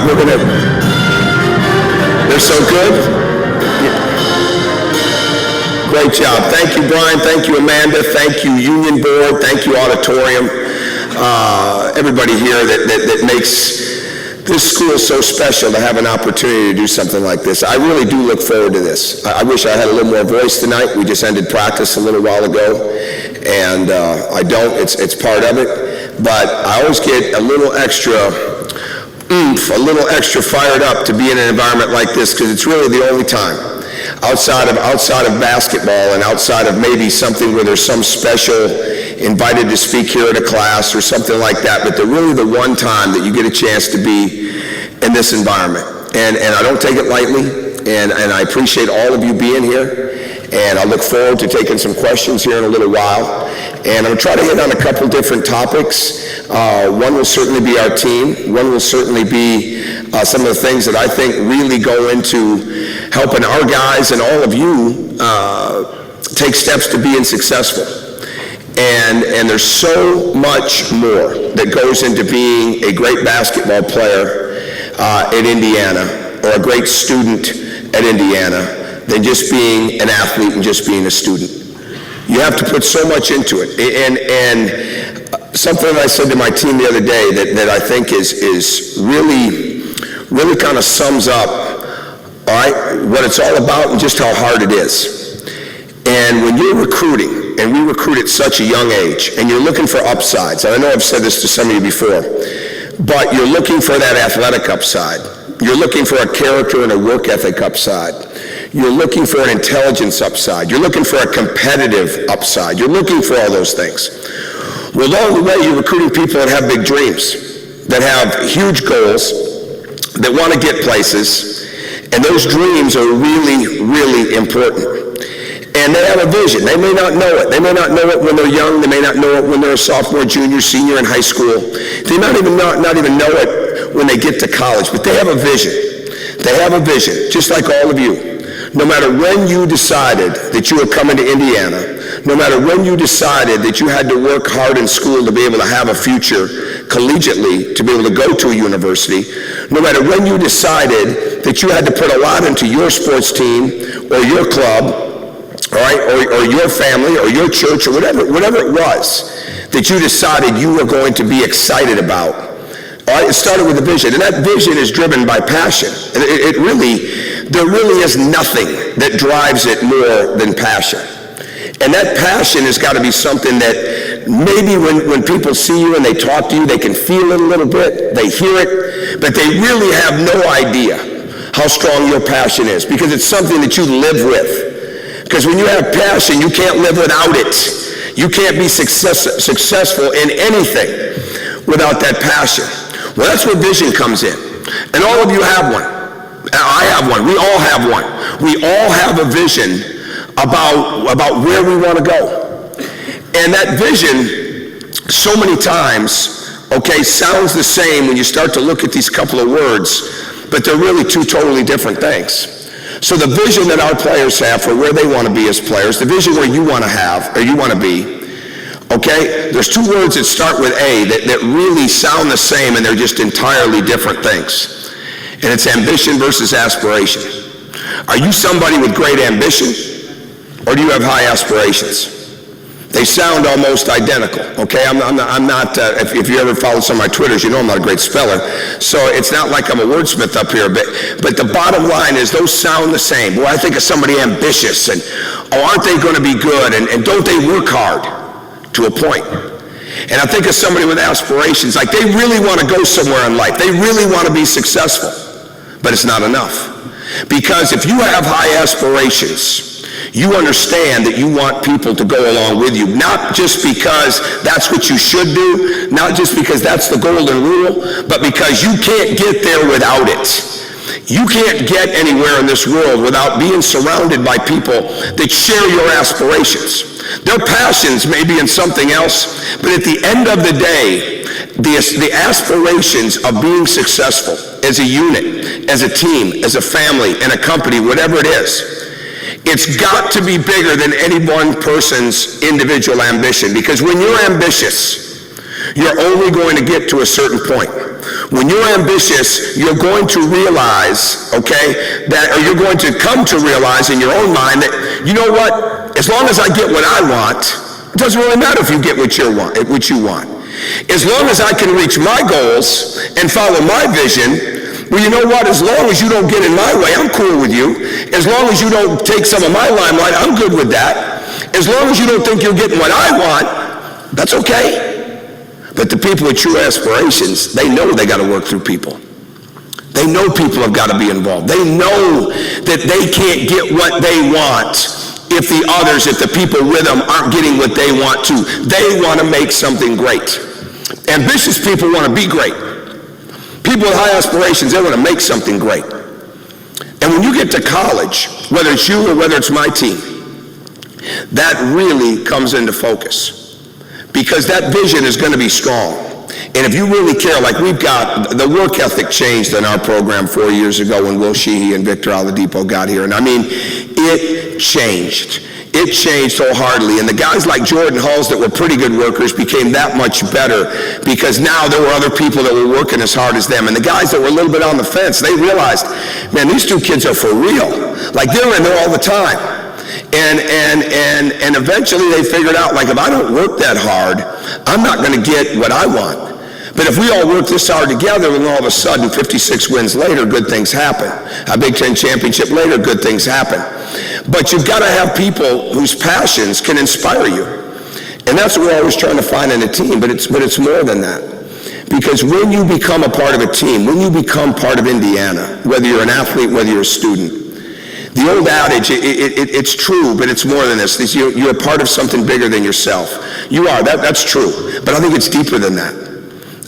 They're so good. Great job. Thank you, Brian. Thank you, Amanda. Thank you, Union Board. Thank you, Auditorium. Everybody here that makes this school so special to have an opportunity to do something like this. I really do look forward to this. I wish I had a little more voice tonight. We just ended practice a little while ago, and I don't. It's part of it. But I always get a little extra oomph, a little extra fired up to be in an environment like this, because it's really the only time outside of basketball and outside of maybe something where there's some special invited to speak here at a class or something like that, but they're really the one time that you get a chance to be in this environment. And I don't take it lightly, and I appreciate all of you being here, and I look forward to taking some questions here in a little while. And I'm going to try to hit on a couple different topics. One will certainly be our team. One will certainly be some of the things that I think really go into helping our guys and all of you take steps to being successful. And there's so much more that goes into being a great basketball player at Indiana, or a great student at Indiana, than just being an athlete and just being a student. You have to put so much into it. And something that I said to my team the other day that I think is really kind of sums up, all right, what it's all about and just how hard it is. And when you're recruiting, and we recruit at such a young age, and you're looking for upsides, and I know I've said this to some of you before, but you're looking for that athletic upside. You're looking for a character and a work ethic upside. You're looking for an intelligence upside. You're looking for a competitive upside. You're looking for all those things. Well, along the way, you're recruiting people that have big dreams, that have huge goals, that want to get places, and those dreams are really, really important. And they have a vision. They may not know it. They may not know it when they're young. They may not know it when they're a sophomore, junior, senior in high school. They might even not even know it when they get to college, but they have a vision. They have a vision, just like all of you. No matter when you decided that you were coming to Indiana, no matter when you decided that you had to work hard in school to be able to have a future collegiately, to be able to go to a university, no matter when you decided that you had to put a lot into your sports team or your club, all right, or your family or your church or whatever it was that you decided you were going to be excited about. All right, it started with a vision, and that vision is driven by passion. And there really is nothing that drives it more than passion. And that passion has got to be something that maybe when people see you and they talk to you, they can feel it a little bit, they hear it, but they really have no idea how strong your passion is, because it's something that you live with. Because when you have passion, you can't live without it. You can't be successful in anything without that passion. Well, that's where vision comes in. And all of you have one. I have one. We all have one. We all have a vision about where we want to go. And that vision, so many times, okay, sounds the same when you start to look at these couple of words, but they're really two totally different things. So the vision that our players have for where they want to be as players, the vision where you want to have, or you want to be, okay, there's two words that start with A that really sound the same, and they're just entirely different things. And it's ambition versus aspiration. Are you somebody with great ambition, or do you have high aspirations? They sound almost identical, okay? I'm not if you ever follow some of my Twitters, you know I'm not a great speller, so it's not like I'm a wordsmith up here, but the bottom line is those sound the same. Boy, I think of somebody ambitious, and aren't they going to be good, and don't they work hard to a point? And I think of somebody with aspirations, like they really want to go somewhere in life. They really want to be successful, but it's not enough. Because if you have high aspirations, you understand that you want people to go along with you, not just because that's what you should do, not just because that's the golden rule, but because you can't get there without it. You can't get anywhere in this world without being surrounded by people that share your aspirations. Their passions may be in something else, but at the end of the day, the aspirations of being successful as a unit, as a team, as a family, in a company, whatever it is, it's got to be bigger than any one person's individual ambition, because when you're ambitious, you're only going to get to a certain point. When you're ambitious, you're going to realize, okay, or you're going to come to realize in your own mind that, you know what, as long as I get what I want, it doesn't really matter if you get what you want. As long as I can reach my goals and follow my vision, well, you know what, as long as you don't get in my way, I'm cool with you. As long as you don't take some of my limelight, I'm good with that. As long as you don't think you're getting what I want, that's okay. But the people with true aspirations, they know they got to work through people. They know people have got to be involved. They know that they can't get what they want if the people with them aren't getting what they want to. They want to make something great. Ambitious people want to be great. People with high aspirations, they want to make something great. And when you get to college, whether it's you or whether it's my team, that really comes into focus. Because that vision is going to be strong. And if you really care, like we've got, the work ethic changed in our program 4 years ago when Will Sheehy and Victor Oladipo got here. And I mean, it changed. It changed wholeheartedly. And the guys like Jordan Hulls that were pretty good workers became that much better because now there were other people that were working as hard as them. And the guys that were a little bit on the fence, they realized, man, these two kids are for real. Like they're in there all the time. And eventually they figured out, like, if I don't work that hard, I'm not going to get what I want. But if we all work this hard together, then all of a sudden, 56 wins later, good things happen. A Big Ten championship later, good things happen. But you've got to have people whose passions can inspire you. And that's what we're always trying to find in a team, but it's more than that. Because when you become a part of a team, when you become part of Indiana, whether you're an athlete, whether you're a student, the old adage, it's true, but it's more than this. You're a part of something bigger than yourself. You are, that's true. But I think it's deeper than that.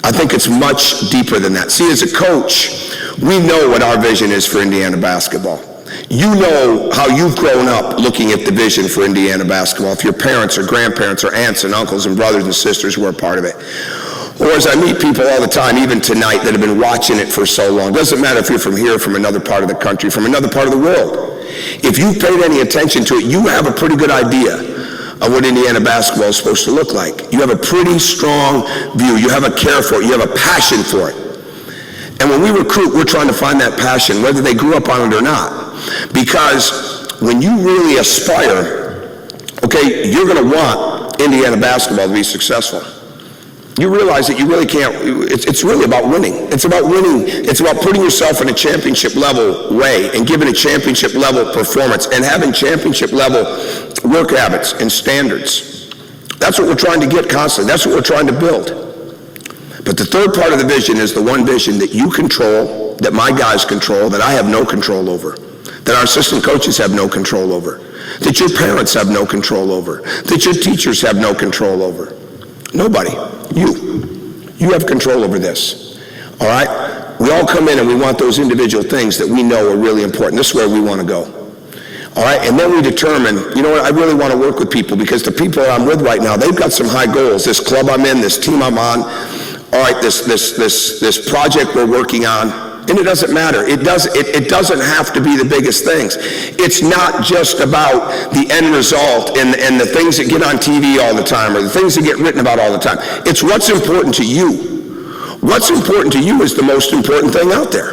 I think it's much deeper than that. See, as a coach, we know what our vision is for Indiana basketball. You know how you've grown up looking at the vision for Indiana basketball, if your parents or grandparents or aunts and uncles and brothers and sisters were a part of it. Or as I meet people all the time, even tonight, that have been watching it for so long. Doesn't matter if you're from here, from another part of the country, from another part of the world. If you've paid any attention to it, you have a pretty good idea of what Indiana basketball is supposed to look like. You have a pretty strong view. You have a care for it. You have a passion for it. And when we recruit, we're trying to find that passion, whether they grew up on it or not. Because when you really aspire, okay, you're going to want Indiana basketball to be successful. You realize that you really can't, it's really about winning. It's about winning. It's about putting yourself in a championship level way and giving a championship level performance and having championship level work habits and standards. That's what we're trying to get constantly. That's what we're trying to build. But the third part of the vision is the one vision that you control, that my guys control, that I have no control over, that our assistant coaches have no control over, that your parents have no control over, that your teachers have no control over. Nobody. You have control over this. All right? We all come in and we want those individual things that we know are really important. This is where we want to go. All right? And then we determine, you know what, I really want to work with people because the people that I'm with right now, they've got some high goals. This club I'm in, this team I'm on, all right, this project we're working on. And it doesn't matter. It doesn't have to be the biggest things. It's not just about the end result and the things that get on TV all the time or the things that get written about all the time. It's what's important to you. What's important to you is the most important thing out there.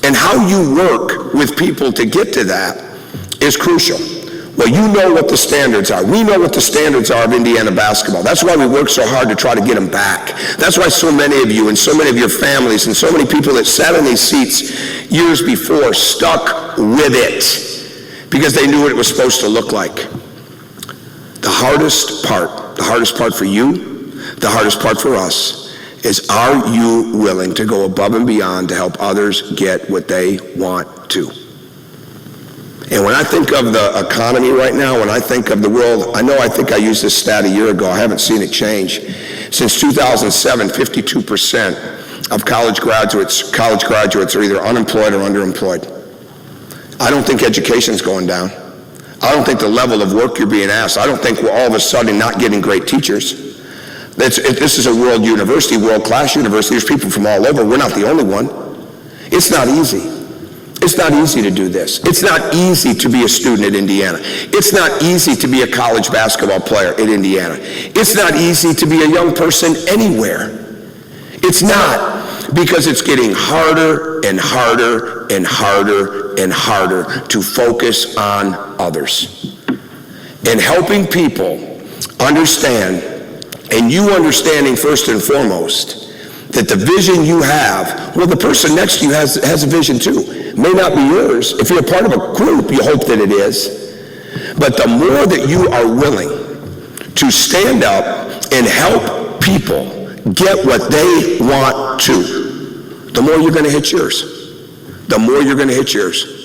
And how you work with people to get to that is crucial. Well, you know what the standards are. We know what the standards are of Indiana basketball. That's why we work so hard to try to get them back. That's why so many of you and so many of your families and so many people that sat in these seats years before stuck with it because they knew what it was supposed to look like. The hardest part for you, the hardest part for us is, are you willing to go above and beyond to help others get what they want to? And when I think of the economy right now, when I think of the world, I think I used this stat a year ago. I haven't seen it change. Since 2007, 52% of college graduates are either unemployed or underemployed. I don't think education's going down. I don't think the level of work you're being asked. I don't think we're all of a sudden not getting great teachers. This is a world university, world-class university. There's people from all over. We're not the only one. It's not easy. It's not easy to do this. It's not easy to be a student at Indiana. It's not easy to be a college basketball player at Indiana. It's not easy to be a young person anywhere. It's not. Because it's getting harder and harder and harder and harder to focus on others. And helping people understand, and you understanding first and foremost, that the vision you have, well, the person next to you has a vision too. It may not be yours. If you're a part of a group, you hope that it is. But the more that you are willing to stand up and help people get what they want to, the more you're going to hit yours. The more you're going to hit yours.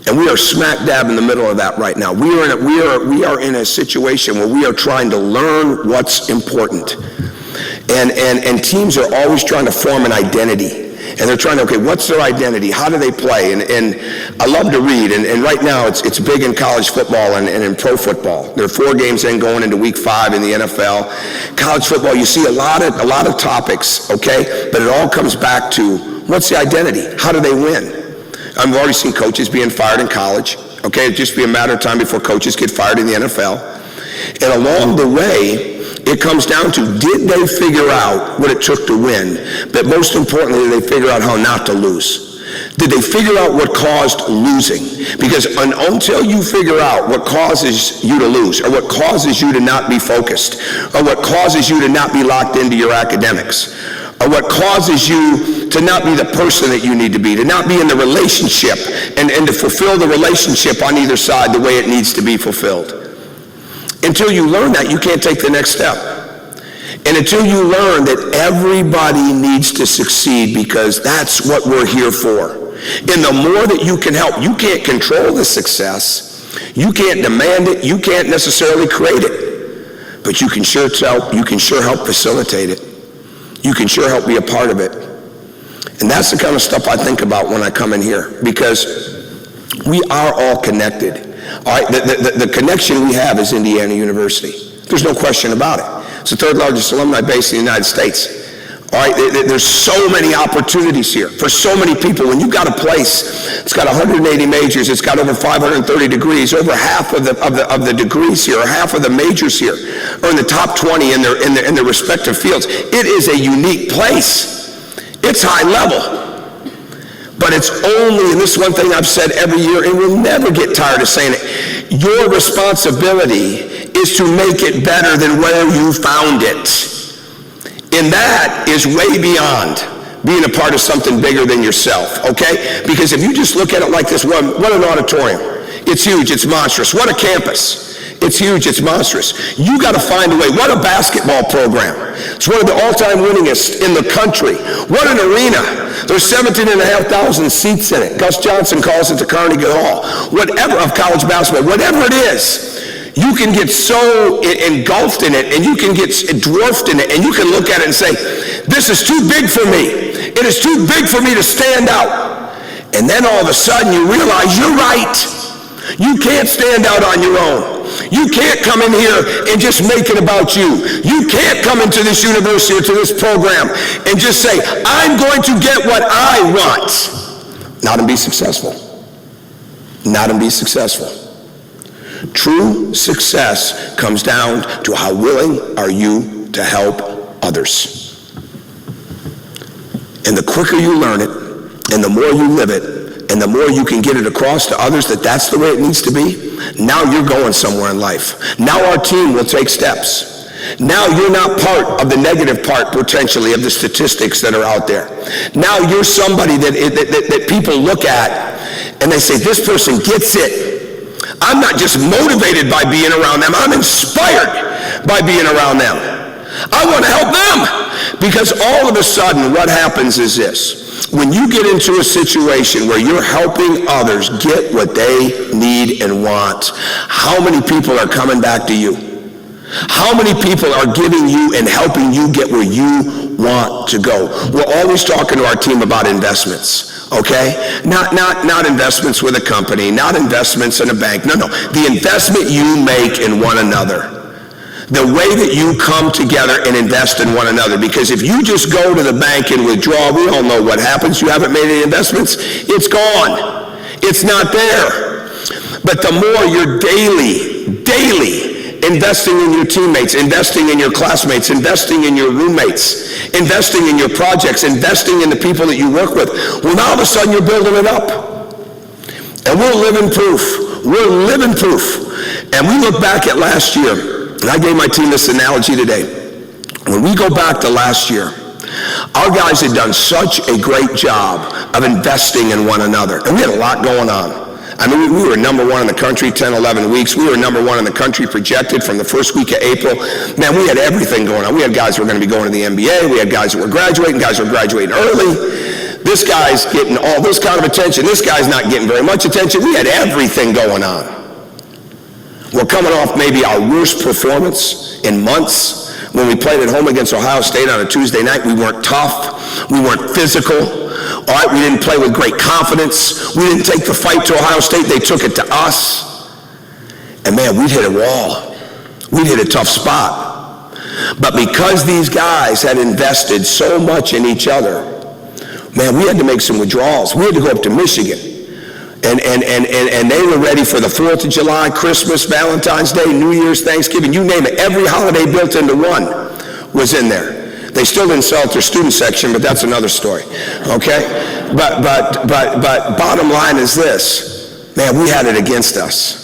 And we are smack dab in the middle of that right now. We are in a situation where we are trying to learn what's important. And teams are always trying to form an identity. And they're trying to, okay, what's their identity? How do they play? And I love to read. And right now it's big in college football and in pro football. There are 4 games in going into week 5 in the NFL. College football, you see a lot of topics, okay? But it all comes back to, what's the identity? How do they win? I've already seen coaches being fired in college. Okay, it'd just be a matter of time before coaches get fired in the NFL. And along the way, it comes down to, did they figure out what it took to win? But most importantly, did they figure out how not to lose? Did they figure out what caused losing? Because until you figure out what causes you to lose, or what causes you to not be focused, or what causes you to not be locked into your academics, or what causes you to not be the person that you need to be, to not be in the relationship, and to fulfill the relationship on either side the way it needs to be fulfilled. Until you learn that, you can't take the next step. And until you learn that everybody needs to succeed, because that's what we're here for. And the more that you can help, you can't control the success, you can't demand it, you can't necessarily create it, but you can sure help facilitate it. You can sure help be a part of it. And that's the kind of stuff I think about when I come in here, because we are all connected. All right, the connection we have is Indiana University. There's no question about it. It's the 3rd largest alumni base in the United States. All right, there's so many opportunities here for so many people. When you've got a place, it's got 180 majors, it's got over 530 degrees, over half of the degrees here, or half of the majors here are in the top 20 in their respective fields. It is a unique place. It's high level. But it's only, and this is one thing I've said every year, and we'll never get tired of saying it, your responsibility is to make it better than where you found it. And that is way beyond being a part of something bigger than yourself, okay? Because if you just look at it like this, what an auditorium. It's huge, it's monstrous. What a campus. It's huge, it's monstrous. You got to find a way. What a basketball program. It's one of the all-time winningest in the country. What an arena. There's 17,500 seats in it. Gus Johnson calls it the Carnegie Hall. Whatever, of college basketball, whatever it is, you can get so engulfed in it, and you can get dwarfed in it, and you can look at it and say, this is too big for me. It is too big for me to stand out. And then all of a sudden you realize you're right. You can't stand out on your own. You can't come in here and just make it about you. You can't come into this university or to this program and just say, I'm going to get what I want. Not and be successful. Not and be successful. True success comes down to how willing are you to help others. And the quicker you learn it, and the more you live it, and the more you can get it across to others that that's the way it needs to be, now you're going somewhere in life. Now our team will take steps. Now you're not part of the negative part, potentially, of the statistics that are out there. Now you're somebody that people look at and they say, this person gets it. I'm not just motivated by being around them, I'm inspired by being around them. I want to help them. Because all of a sudden what happens is this. When you get into a situation where you're helping others get what they need and want, how many people are coming back to you? How many people are giving you and helping you get where you want to go? We're always talking to our team about investments, okay? Not investments with a company, not investments in a bank. No. The investment you make in one another. The way that you come together and invest in one another. Because if you just go to the bank and withdraw, we all know what happens. You haven't made any investments, it's gone. It's not there. But the more you're daily investing in your teammates, investing in your classmates, investing in your roommates, investing in your projects, investing in the people that you work with. Well, now all of a sudden you're building it up. And we're living proof. We're living proof. And we look back at last year, and I gave my team this analogy today. When we go back to last year, our guys had done such a great job of investing in one another. And we had a lot going on. I mean, we were number one in the country 10, 11 weeks. We were number one in the country projected from the first week of April. Man, we had everything going on. We had guys who were going to be going to the NBA. We had guys that were graduating, guys who were graduating early. This guy's getting all this kind of attention. This guy's not getting very much attention. We had everything going on. We're coming off maybe our worst performance in months. When we played at home against Ohio State on a Tuesday night, we weren't tough. We weren't physical. All right, we didn't play with great confidence. We didn't take the fight to Ohio State. They took it to us. And man, we'd hit a wall. We'd hit a tough spot. But because these guys had invested so much in each other, man, we had to make some withdrawals. We had to go up to Michigan. And they were ready for the 4th of July, Christmas, Valentine's Day, New Year's, Thanksgiving, you name it. Every holiday built into one was in there. They still didn't sell it their student section, but that's another story, okay? But bottom line is this. Man, we had it against us.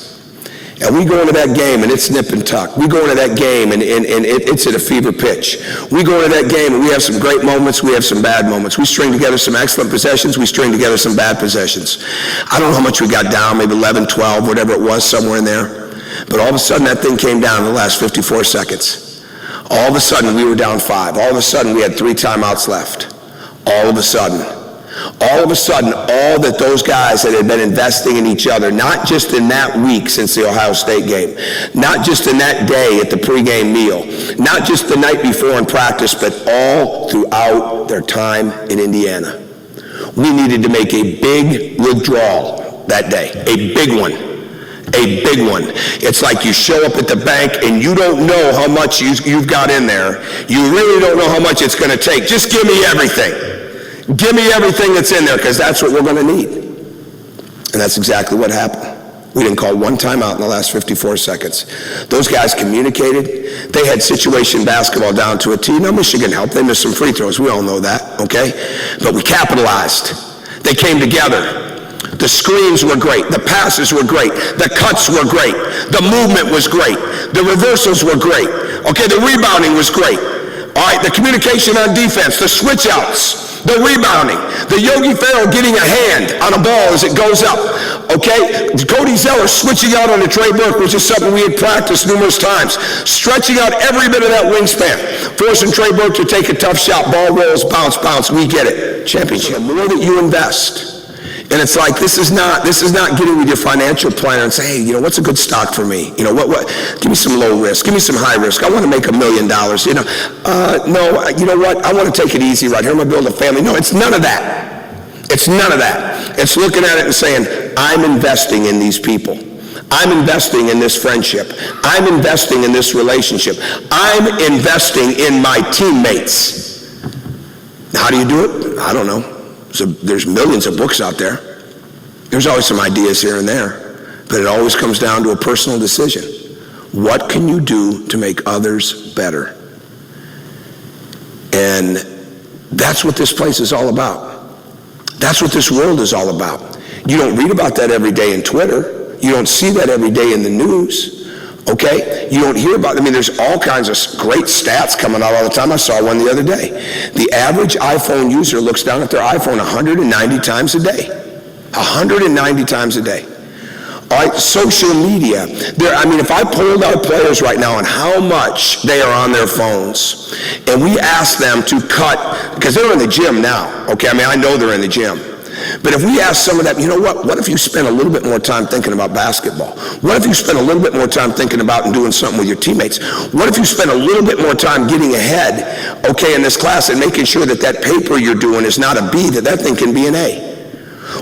And we go into that game, and it's nip and tuck. We go into that game, and it's at a fever pitch. We go into that game, and we have some great moments. We have some bad moments. We string together some excellent possessions. We string together some bad possessions. I don't know how much we got down, maybe 11, 12, whatever it was, somewhere in there. But all of a sudden, that thing came down in the last 54 seconds. All of a sudden, we were down 5. All of a sudden, we had 3 timeouts left. All of a sudden, all that those guys that had been investing in each other, not just in that week since the Ohio State game, not just in that day at the pregame meal, not just the night before in practice, but all throughout their time in Indiana. We needed to make a big withdrawal that day, a big one. A big one. It's like you show up at the bank and you don't know how much you've got in there. You really don't know how much it's going to take. Just give me everything. Give me everything that's in there, because that's what we're going to need. And that's exactly what happened. We didn't call one timeout in the last 54 seconds. Those guys communicated. They had situation basketball down to a T. Now, Michigan helped. They missed some free throws. We all know that, okay? But we capitalized. They came together. The screens were great. The passes were great. The cuts were great. The movement was great. The reversals were great. Okay, the rebounding was great. All right, the communication on defense, the switch outs, the rebounding, the Yogi Ferrell getting a hand on a ball as it goes up. Okay, Cody Zeller switching out on a Trey Burke, which is something we had practiced numerous times. Stretching out every bit of that wingspan, forcing Trey Burke to take a tough shot, ball rolls, bounce, bounce. We get it. Championship. The more that you invest. And it's like, this is not getting with your financial planner and say, hey, you know, what's a good stock for me? You know, what, give me some low risk, give me some high risk. I want to make $1 million, you know. No, you know what? I want to take it easy right here. I'm going to build a family. No, it's none of that. It's none of that. It's looking at it and saying, I'm investing in these people. I'm investing in this friendship. I'm investing in this relationship. I'm investing in my teammates. How do you do it? I don't know. So there's millions of books out there. There's always some ideas here and there, but it always comes down to a personal decision. What can you do to make others better? And that's what this place is all about. That's what this world is all about. You don't read about that every day in Twitter. You don't see that every day in the news. Okay? You don't hear about, I mean, there's all kinds of great stats coming out all the time. I saw one the other day. The average iPhone user looks down at their iPhone 190 times a day. 190 times a day. All right, social media. I mean, if I polled our players right now on how much they are on their phones, and we asked them to cut, because they're in the gym now, okay? I mean, I know they're in the gym. But if we ask some of them, you know what if you spend a little bit more time thinking about basketball? What if you spend a little bit more time thinking about and doing something with your teammates? What if you spend a little bit more time getting ahead, okay, in this class and making sure that that paper you're doing is not a B, that thing can be an A?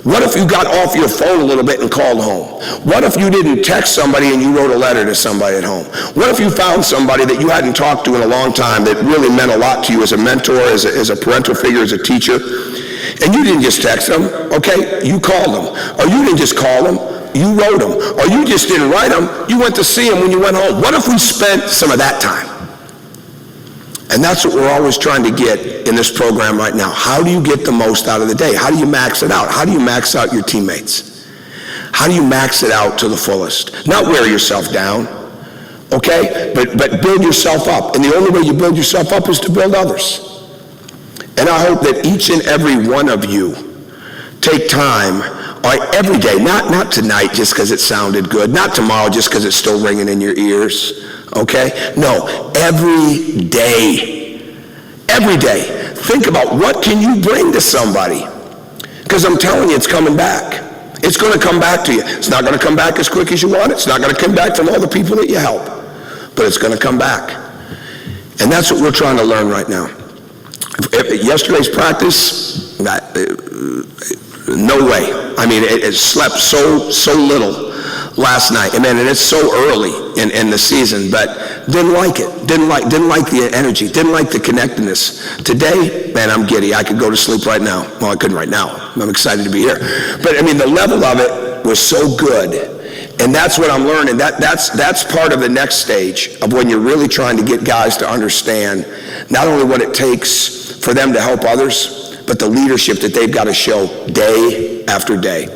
What if you got off your phone a little bit and called home? What if you didn't text somebody and you wrote a letter to somebody at home? What if you found somebody that you hadn't talked to in a long time that really meant a lot to you as a mentor, as a parental figure, as a teacher? And you didn't just text them, okay? You called them. Or you didn't just call them. You wrote them. Or you just didn't write them. You went to see them when you went home. What if we spent some of that time? And that's what we're always trying to get in this program right now. How do you get the most out of the day? How do you max it out? How do you max out your teammates? How do you max it out to the fullest? Not wear yourself down, okay? But build yourself up. And the only way you build yourself up is to build others. And I hope that each and every one of you take time, all right, every day, not tonight just because it sounded good, not tomorrow just because it's still ringing in your ears, okay? No, every day. Every day. Think about what can you bring to somebody? Because I'm telling you, it's coming back. It's going to come back to you. It's not going to come back as quick as you want it. It's not going to come back from all the people that you help. But it's going to come back. And that's what we're trying to learn right now. Yesterday's practice, no way. I mean, it slept so little last night. And it's so early in the season, but didn't like it. Didn't like the energy. Didn't like the connectedness. Today, man, I'm giddy. I could go to sleep right now. Well, I couldn't right now. I'm excited to be here. But the level of it was so good. And that's what I'm learning. That's part of the next stage of when you're really trying to get guys to understand not only what it takes for them to help others, but the leadership that they've got to show day after day.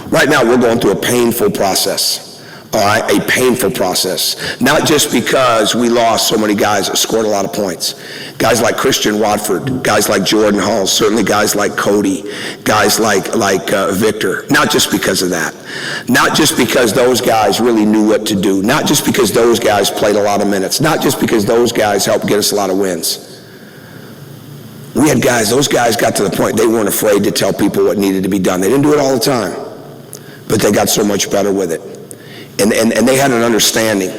Right now, we're going through a painful process, all right, a painful process. Not just because we lost so many guys that scored a lot of points. Guys like Christian Watford, guys like Jordan Hall, certainly guys like Cody, guys like Victor. Not just because of that. Not just because those guys really knew what to do. Not just because those guys played a lot of minutes. Not just because those guys helped get us a lot of wins. We had guys, those guys got to the point they weren't afraid to tell people what needed to be done. They didn't do it all the time, but they got so much better with it. And they had an understanding.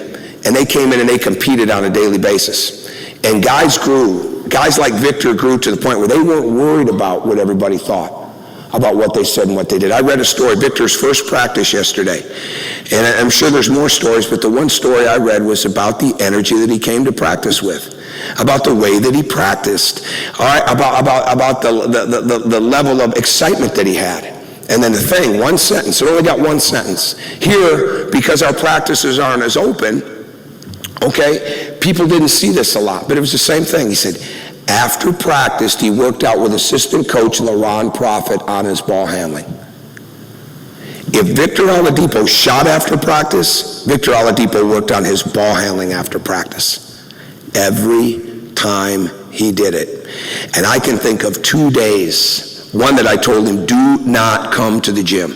And they came in and they competed on a daily basis. And guys grew. Guys like Victor grew to the point where they weren't worried about what everybody thought about what they said and what they did. I read a story, Victor's first practice yesterday. And I'm sure there's more stories, but the one story I read was about the energy that he came to practice with, about the way that he practiced, all right, about the level of excitement that he had. And then the thing, one sentence, it only got one sentence. Here, because our practices aren't as open, okay, people didn't see this a lot, but it was the same thing. He said, after practice, he worked out with assistant coach LaRon Prophet on his ball handling. If Victor Oladipo shot after practice, Victor Oladipo worked on his ball handling after practice. Every time he did it. And I can think of 2 days, one that I told him, do not come to the gym.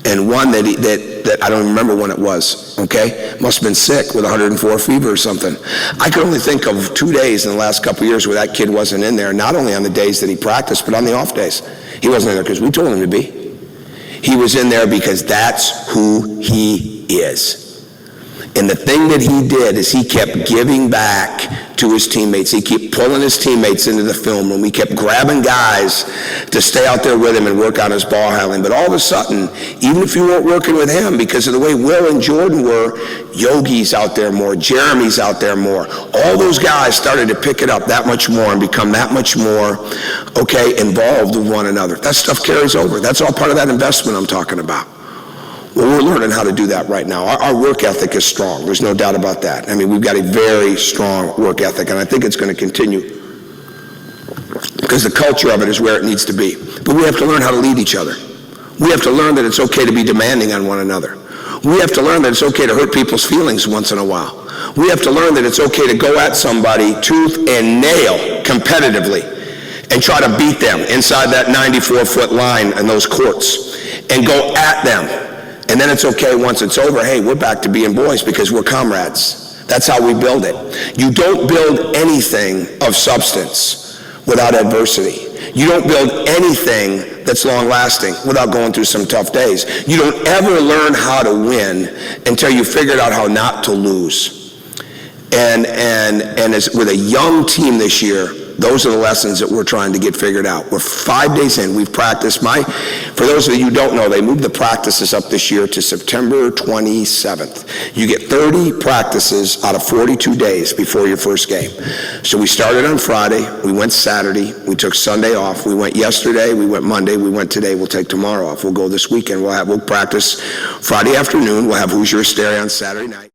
And one that I don't remember when it was, okay? Must have been sick with 104 fever or something. I could only think of 2 days in the last couple of years where that kid wasn't in there, not only on the days that he practiced, but on the off days. He wasn't in there because we told him to be. He was in there because that's who he is. And the thing that he did is he kept giving back to his teammates. He kept pulling his teammates into the film room. He kept grabbing guys to stay out there with him and work on his ball handling. But all of a sudden, even if you weren't working with him, because of the way Will and Jordan were, Yogi's out there more, Jeremy's out there more. All those guys started to pick it up that much more and become that much more, okay, involved with one another. That stuff carries over. That's all part of that investment I'm talking about. Well, we're learning how to do that right now. Our work ethic is strong. There's no doubt about that. I mean, we've got a very strong work ethic, and I think it's going to continue because the culture of it is where it needs to be. But we have to learn how to lead each other. We have to learn that it's okay to be demanding on one another. We have to learn that it's okay to hurt people's feelings once in a while. We have to learn that it's okay to go at somebody tooth and nail competitively and try to beat them inside that 94-foot line in those courts and go at them. And then it's okay once it's over, hey, we're back to being boys because we're comrades. That's how we build it. You don't build anything of substance without adversity. You don't build anything that's long-lasting without going through some tough days. You don't ever learn how to win until you figured out how not to lose. And as with a young team this year, Those are the lessons that we're trying to get figured out. We're 5 days in. We've practiced. For those of you who don't know, they moved the practices up this year to September 27th. You get 30 practices out of 42 days before your first game. So we started on Friday. We went Saturday. We took Sunday off. We went yesterday. We went Monday. We went today. We'll take tomorrow off. We'll go this weekend. We'll practice Friday afternoon. We'll have Hoosier Auditorium on Saturday night.